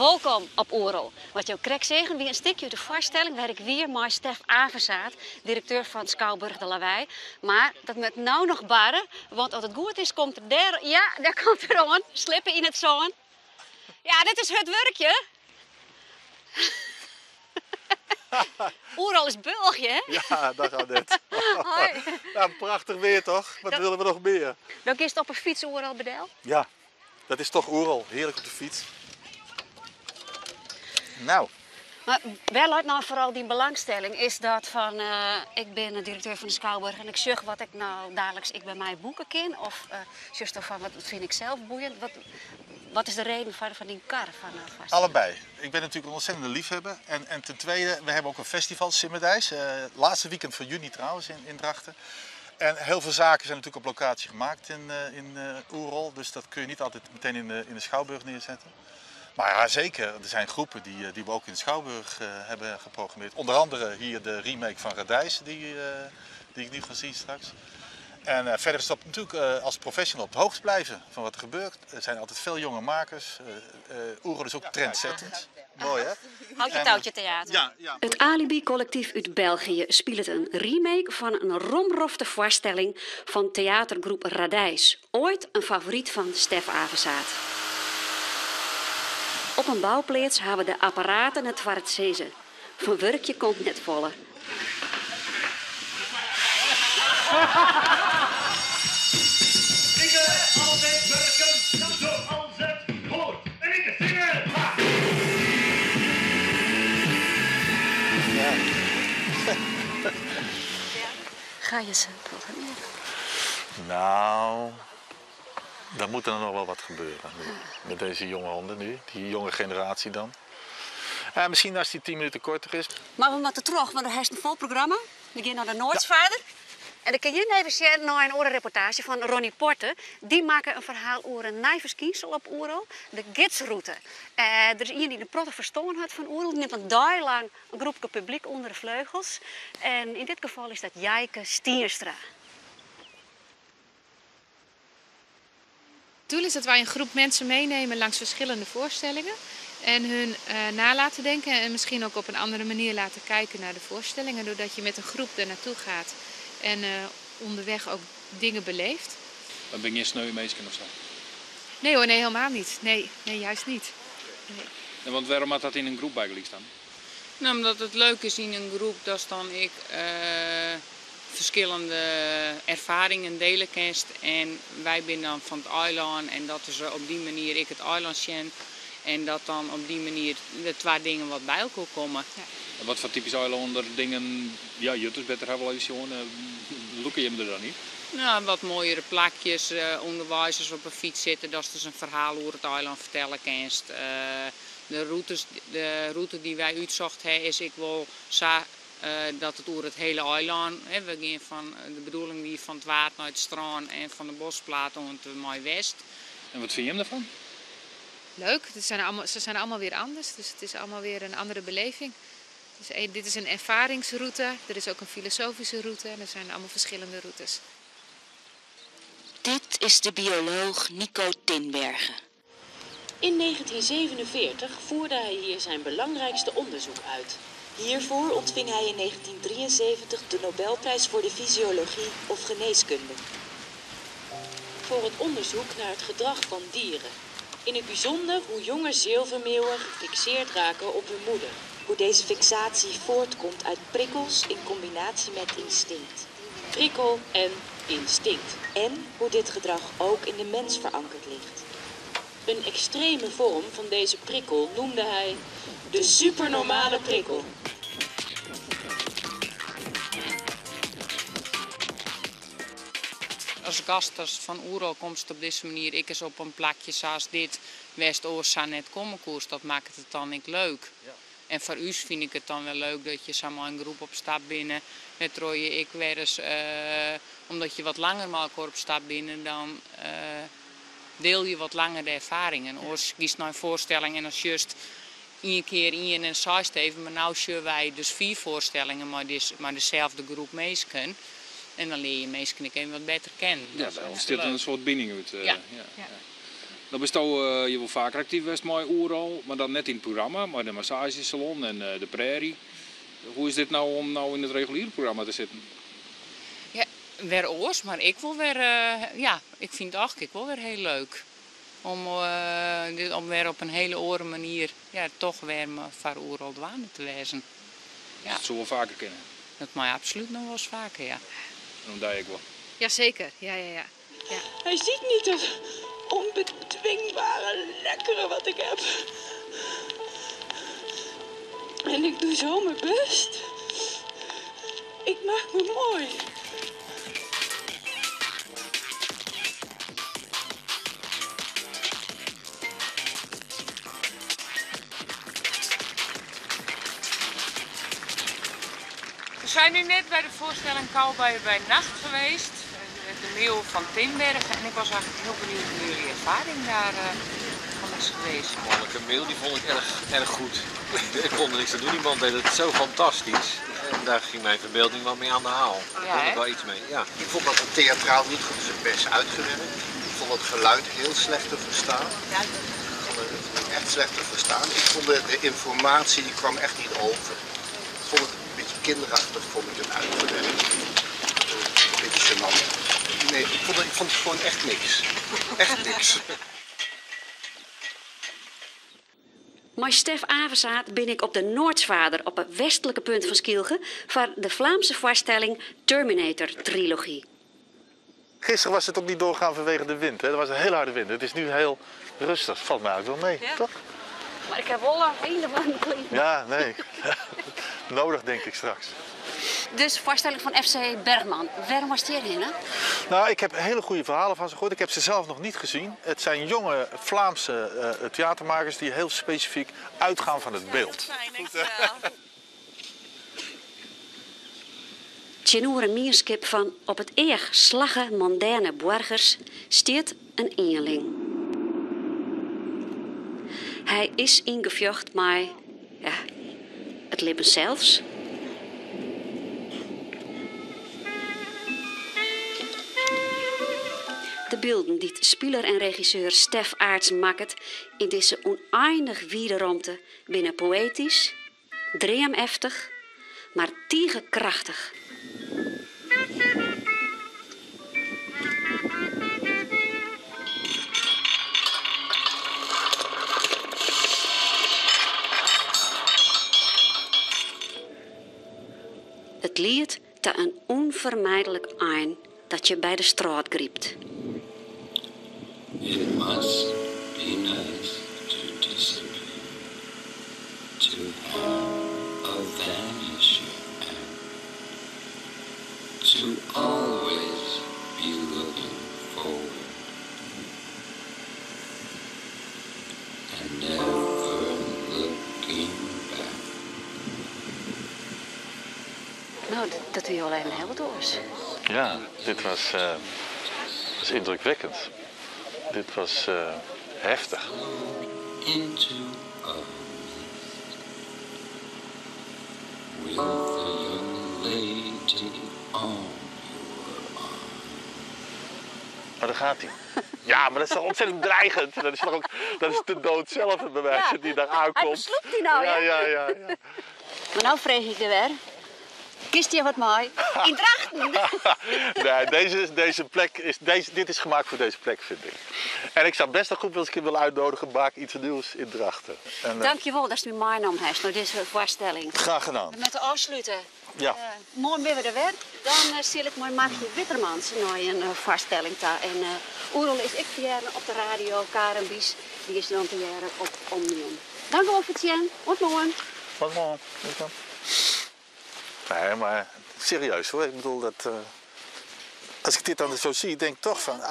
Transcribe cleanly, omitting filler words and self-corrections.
Welkom op Oerol. Wat je ook krijgt zeggen, wie een stukje uit de voorstelling waar ik weer met Stef Averzaat, directeur van Schouwburg de Lawaai. Maar dat moet nou nog barren, want als het goed is, komt er daar, ja, daar komt er aan, slippen in het zon. Ja, dit is het werkje. Oerol is België, hè? Ja, dat gaat net. Ja, prachtig weer toch? Wat willen we nog meer? Dan is het op een fiets Oerol bedel. Ja, dat is toch Oerol. Heerlijk op de fiets. Nou. Maar wel uit nou vooral die belangstelling is dat van, ik ben de directeur van de Schouwburg en ik zeg wat ik nou dagelijks bij mij boeken ken. Of juist van wat vind ik zelf boeiend. Wat is de reden van die kar? Allebei. Ik ben natuurlijk een ontzettende liefhebber. En ten tweede, we hebben ook een festival, Simmerdijs. Laatste weekend van juni trouwens in Drachten. En heel veel zaken zijn natuurlijk op locatie gemaakt in Oerol. Dus dat kun je niet altijd meteen in de Schouwburg neerzetten. Maar ja, zeker. Er zijn groepen die we ook in de Schouwburg hebben geprogrammeerd. Onder andere hier de remake van Radijs, die ik nu ga zien straks. En verder is dat natuurlijk als professional op de hoogte blijven van wat er gebeurt. Er zijn altijd veel jonge makers. Oerol is ook trendzettend. Mooi, hè? Houd je touwtje theater. Ja. Het Alibi-collectief uit België speelt een remake van een romrofte voorstelling van theatergroep Radijs. Ooit een favoriet van Stef Averzaat. Op een bouwplaats hebben de apparaten het waar het zezen. Van werkje komt net volle. Ik altijd werken zoals het hoort. En ik zingen. Ga je ze programmeren? Nou, dan moet er nog wel wat gebeuren nu. Met deze jonge honden nu, die jonge generatie dan. Misschien als die 10 minuten korter is. Maar we moeten terug, want er is een vol programma. We gaan naar de Noordsvaarder. En dan kun je even zien naar een orenreportage van Ronnie Porte. Die maken een verhaal over een nijverskinsel op Oerol, de gidsroute. Er is iemand die een prottig verstoren had van Oerol. Die neemt een dag lang een groepje publiek onder de vleugels. En in dit geval is dat Jijke Stierstra. Het doel is dat wij een groep mensen meenemen langs verschillende voorstellingen. En hun na laten denken en misschien ook op een andere manier laten kijken naar de voorstellingen. Doordat je met een groep er naartoe gaat en onderweg ook dingen beleeft. Dan ben je sneu meesken of zo? Nee hoor, nee helemaal niet. Nee, juist niet. Nee. En want waarom had dat in een groep eigenlijk staan? Nou, omdat het leuk is in een groep, dat dan ik verschillende ervaringen delen kan. En wij zijn dan van het eiland en dat is op die manier ik het eiland ken. En dat dan op die manier de twee dingen wat bij elkaar komen. Ja. En wat voor typisch eilander dingen, ja, jutters beter hebben wel eens jongen, loeken je hem er dan niet? Nou, wat mooiere plakjes, onderwijzers op een fiets zitten, dat is dus een verhaal over het eiland vertellen kanst. De route die wij uitzocht hebben is ik wil dat het over het hele eiland. We gaan van de bedoeling die van het water naar het strand en van de bosplaat naar het mooi west. En wat vind je hem daarvan? Leuk, ze zijn allemaal weer anders, dus het is allemaal weer een andere beleving. Dus dit is een ervaringsroute, er is ook een filosofische route en er zijn allemaal verschillende routes. Dit is de bioloog Nico Tinbergen. In 1947 voerde hij hier zijn belangrijkste onderzoek uit. Hiervoor ontving hij in 1973 de Nobelprijs voor de fysiologie of geneeskunde. Voor het onderzoek naar het gedrag van dieren. In het bijzonder hoe jonge zilvermeeuwen gefixeerd raken op hun moeder. Hoe deze fixatie voortkomt uit prikkels in combinatie met instinct. Prikkel en instinct. En hoe dit gedrag ook in de mens verankerd ligt. Een extreme vorm van deze prikkel noemde hij de supernormale prikkel. Als gast van Oerol komt op deze manier, ik is op een plakje zoals dit, West-Oost net komen koers, dat maakt het dan niet leuk. Ja. En voor u vind ik het dan wel leuk dat je samen een groep op stap binnen, met rooie ik weer eens, omdat je wat langer met elkaar op stap binnen, dan deel je wat langer de ervaringen. Als je naar een voorstelling en als juist 1 keer in en 6 even, maar nu zullen wij dus 4 voorstellingen maar dezelfde groep meesken. En dan leer je mensen even wat beter kennen. Ja, dan ontstaat een soort binding uit. Ja. Dan bist je wel vaker actief geweest met Oeral, maar dan net in het programma, maar de massagesalon en de prairie. Hoe is dit nou om nou in het reguliere programma te zitten? Ja, weer oors, maar ik wil weer, ik vind het eigenlijk wel weer heel leuk. Om weer op een hele andere manier, toch weer voor Oeral dwaande te wezen. Ja. Dat zou wel vaker kunnen. Dat mag absoluut nog wel eens vaker, ja. En dat ik wel. Jazeker, ja. Hij ziet niet het onbedwingbare lekkere wat ik heb. En ik doe zo mijn best. Ik maak me mooi. We zijn nu net bij de voorstelling Cowboy bij Nacht geweest. De Meeuw van Tinbergen. En ik was eigenlijk heel benieuwd hoe jullie ervaring daarvan is geweest. Mannelijke Meeuw, die vond ik erg goed. Ik kon er niks aan doen, iemand deed het zo fantastisch. En daar ging mijn verbeelding wel mee aan de haal. Daar kon ik wel iets mee, ja. Ik vond dat het theatraal niet goed zijn best uitgewerkt. Ik vond het geluid heel slecht te verstaan. Ik vond het echt slecht te verstaan. Ik vond de informatie, die kwam echt niet over. Ik vond het een beetje kinderachtig, vond ik het uitgewerkt. Een beetje gênant. Nee, ik vond het gewoon echt niks. Echt niks. Met Stef Averzaat ben ik op de Noordsvader op het westelijke punt van Skielge voor de Vlaamse voorstelling Terminator Trilogie. Gisteren was het ook niet doorgaan vanwege de wind. Hè? Er was een hele harde wind. Het is nu heel rustig. Valt mij ook wel mee, toch? Maar ik heb wel een hele warme kleding. Ja, nee. Nodig denk ik straks. Dus voorstelling van FC Bergman. Waarom was die erin, hè? Nou, ik heb hele goede verhalen van ze gehoord. Ik heb ze zelf nog niet gezien. Het zijn jonge Vlaamse theatermakers die heel specifiek uitgaan van het beeld. Tjenoer een mierskip van op het eer slagge moderne burgers stiert een eenling. Hij is ingevjocht maar het leven zelfs. De beelden die speler en regisseur Stef Aarts maakt in deze oneindig wiede ruimte binnen poëtisch, dreamheftig, maar tiegerkrachtig. Het lied te een onvermijdelijk eind dat je bij de straat griept. It must be nice to disappear, to have a vanishing act, to always be looking forward, and never looking back. Nou, dat doe je alleen maar heel doors. Ja, dit was indrukwekkend. Dit was heftig. Into a mist with a young lady on your arm. Maar daar gaat hij. Ja, maar dat is toch ontzettend dreigend. Dat is toch ook, dat is de dood zelf het bewijs die daar aankomt. Hij besloept die nou, ja. Maar nou vreeg ik er weer. Kist je wat mooi? In Drachten! Nee, deze plek dit is gemaakt voor deze plek, vind ik. En ik zou best een groep wel eens een keer willen uitnodigen. Maak iets nieuws in Drachten. En, dankjewel dat je me meegenomen hebt naar deze voorstelling. Graag gedaan. Met de afsluiten. Ja. Morgen ben we er weer. Dan zie ik mijn Margje Wittermans naar een voorstelling daar. En Oerol is ik verjaren op de radio. Karen Bies, die is dan verjaren op Omnium. Dank u wel voor het zien. Tot morgen. Tot morgen. Nee, maar serieus hoor. Ik bedoel dat als ik dit dan zo zie, denk ik toch van